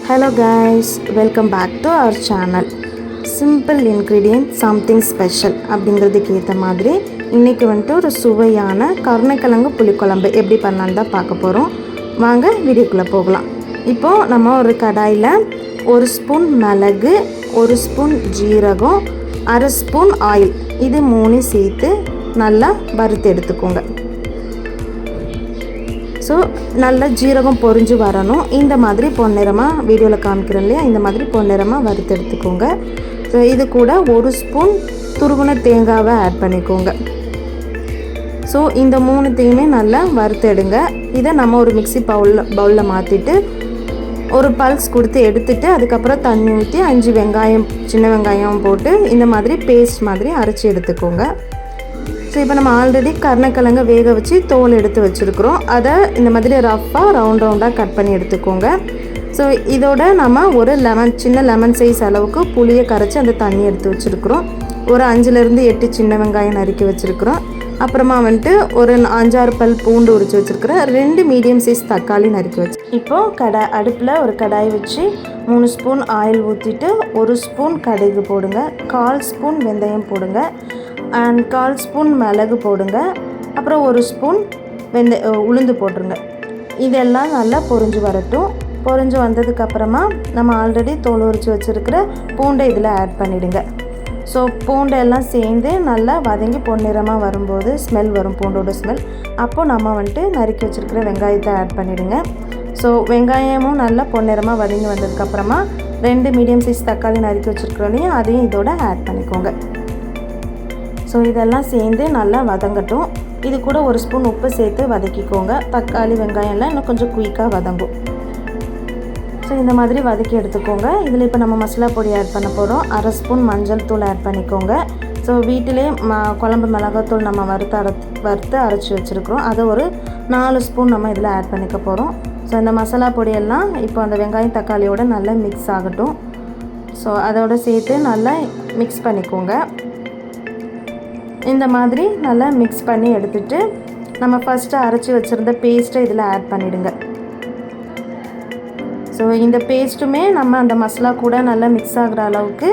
Hello guys, welcome back to our channel. Simple ingredient something special அப்படிங்கிறதுக்கு ஏற்ற மாதிரி இன்றைக்கி வந்துட்டு ஒரு சுவையான கருணைக்கிழங்கு புளிக்குழம்பு எப்படி பண்ணலான்னு தான் பார்க்க போகிறோம். வாங்க வீடியோக்குள்ளே போகலாம். இப்போது நம்ம ஒரு கடாயில் 1 ஸ்பூன் மிளகு, 1 ஸ்பூன் ஜீரகம், 1/2 ஸ்பூன் ஆயில், இது 3 சேர்த்து நல்லா வறுத்து எடுத்துக்கோங்க. ஸோ நல்லா ஜீரகம் பொரிஞ்சு வரணும். இந்த மாதிரி பொன்னிறமாக வீடியோவில் காமிக்கிறோம் இல்லையா, இந்த மாதிரி பொன்னிறமாக வறுத்து எடுத்துக்கோங்க. ஸோ இது கூட 1 ஸ்பூன் துருவின தேங்காவை ஆட் பண்ணிக்கோங்க. ஸோ இந்த 3த்தையுமே நல்லா வறுத்து எடுங்க. இதை நம்ம ஒரு மிக்ஸி பவுலில் மாற்றிட்டு ஒரு பல்ஸ் கொடுத்து எடுத்துட்டு அதுக்கப்புறம் தண்ணி ஊற்றி 5 வெங்காயம், சின்ன வெங்காயம் போட்டு இந்த மாதிரி பேஸ்ட் மாதிரி அரைச்சி எடுத்துக்கோங்க. ஸோ இப்போ நம்ம ஆல்ரெடி கருணைக்கிழங்க வேக வச்சு தோல் எடுத்து வச்சுருக்குறோம். அதை இந்த மாதிரி ரஃப்பாக ரவுண்டாக கட் பண்ணி எடுத்துக்கோங்க. ஸோ இதோட நம்ம ஒரு சின்ன லெமன் சைஸ் அளவுக்கு புளியை கரைச்சி அந்த தண்ணி எடுத்து வச்சுருக்குறோம். ஒரு 5லேருந்து 8 சின்ன வெங்காயம் நறுக்கி வச்சுருக்குறோம். அப்புறமா வந்துட்டு ஒரு 5-6 பல் பூண்டு உரித்து வச்சுருக்குறேன். 2 மீடியம் சைஸ் தக்காளி நறுக்கி வச்சு. இப்போது அடுப்பில் ஒரு கடாய் வச்சு 3 ஸ்பூன் ஆயில் ஊற்றிட்டு 1 ஸ்பூன் கடுகு போடுங்க, 1/4 ஸ்பூன் வெந்தயம் போடுங்க, அண்ட் 1/4 ஸ்பூன் மிளகு போடுங்க, அப்புறம் 1 ஸ்பூன் உளுந்து போட்டுருங்க. இதெல்லாம் நல்லா பொரிஞ்சு வரட்டும். பொரிஞ்சு வந்ததுக்கப்புறமா நம்ம ஆல்ரெடி தோல் உரித்து வச்சுருக்கிற பூண்டை இதில் ஆட் பண்ணிவிடுங்க. ஸோ பூண்டெல்லாம் சேர்ந்து நல்லா வதங்கி பொன்னிறமாக வரும்போது ஸ்மெல் வரும், பூண்டோட ஸ்மெல். அப்போது நம்ம வந்துட்டு நறுக்கி வச்சுருக்கிற வெங்காயத்தை ஆட் பண்ணிவிடுங்க. ஸோ வெங்காயமும் நல்லா பொன்னிறமாக வதங்கி வந்ததுக்கப்புறமா 2 மீடியம் சைஸ் தக்காளி நறுக்கி வச்சுருக்கிறோலையும் அதையும் இதோட ஆட் பண்ணிக்கோங்க. ஸோ இதெல்லாம் சேர்ந்து நல்லா வதங்கட்டும். இது கூட 1 ஸ்பூன் உப்பு சேர்த்து வதக்கிக்கோங்க. தக்காளி வெங்காயம்லாம் இன்னும் கொஞ்சம் குயிக்காக வதங்கும். ஸோ இந்த மாதிரி வதக்கி எடுத்துக்கோங்க. இதில் இப்போ நம்ம மசாலா பொடி ஆட் பண்ண போகிறோம். 1/2 ஸ்பூன் மஞ்சள் தூள் ஆட் பண்ணிக்கோங்க. ஸோ வீட்டிலே குழம்பு மிளகாத்தூள் நம்ம வறுத்து அரைச்சி வச்சுருக்குறோம். அதை ஒரு 4 ஸ்பூன் நம்ம இதில் ஆட் பண்ணிக்க போகிறோம். ஸோ இந்த மசாலா பொடியெல்லாம் இப்போ அந்த வெங்காயம் தக்காளியோடு நல்லா மிக்ஸ் ஆகட்டும். ஸோ அதோடு சேர்த்து நல்லா மிக்ஸ் பண்ணிக்கோங்க. இந்த மாதிரி நல்லா மிக்ஸ் பண்ணி எடுத்துகிட்டு நம்ம ஃபஸ்ட்டு அரைச்சி வச்சுருந்த பேஸ்ட்டை இதில் ஆட் பண்ணிவிடுங்க. ஸோ இந்த பேஸ்ட்டுமே நம்ம அந்த மசாலா கூட நல்லா மிக்ஸ் ஆகிற அளவுக்கு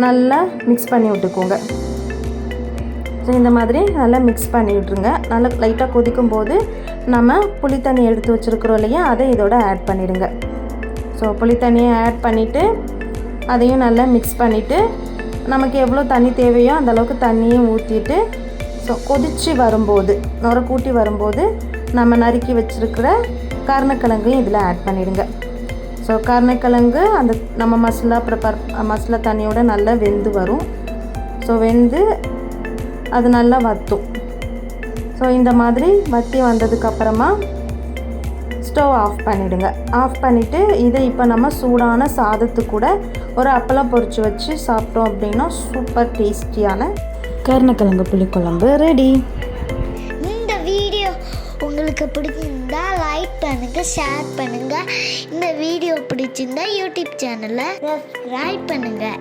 நல்லா மிக்ஸ் பண்ணி விட்டுக்கோங்க. ஸோ இந்த மாதிரி நல்லா மிக்ஸ் பண்ணி விட்ருங்க. நல்லா லைட்டாக கொதிக்கும் போது நம்ம புளித்தண்ணி எடுத்து வச்சுருக்குறோம் இல்லையா, அதை இதோட ஆட் பண்ணிவிடுங்க. ஸோ புளித்தண்ணியை ஆட் பண்ணிவிட்டு அதையும் நல்லா மிக்ஸ் பண்ணிவிட்டு நமக்கு எவ்வளோ தண்ணி தேவையோ அந்தளவுக்கு தண்ணியும் ஊற்றிட்டு ஸோ கொதித்து வரும்போது நுர கூட்டி வரும்போது நம்ம நறுக்கி வச்சுருக்கிற கருணைக்கிழங்கையும் இதில் ஆட் பண்ணிவிடுங்க. ஸோ கருணைக்கிழங்கு அந்த நம்ம மசாலா தண்ணியோட நல்லா வெந்து வரும். ஸோ வெந்து அது நல்லா வற்றும். ஸோ இந்த மாதிரி வற்றி வந்ததுக்கப்புறமா ஸ்டவ் ஆஃப் பண்ணிவிடுங்க. ஆஃப் பண்ணிவிட்டு இதை இப்போ நம்ம சூடான சாதத்து கூட ஒரு அப்பளம் பொரித்து வச்சு சாப்பிட்டோம் அப்படின்னா சூப்பர் டேஸ்டியான கருணைக்கிழங்கு புளிக்குழம்பு ரெடி. இந்த வீடியோ உங்களுக்கு பிடிச்சிருந்தா லைக் பண்ணுங்கள், ஷேர் பண்ணுங்கள். இந்த வீடியோ பிடிச்சிருந்தா யூடியூப் சேனலை சப்ஸ்கிரைப் பண்ணுங்கள்.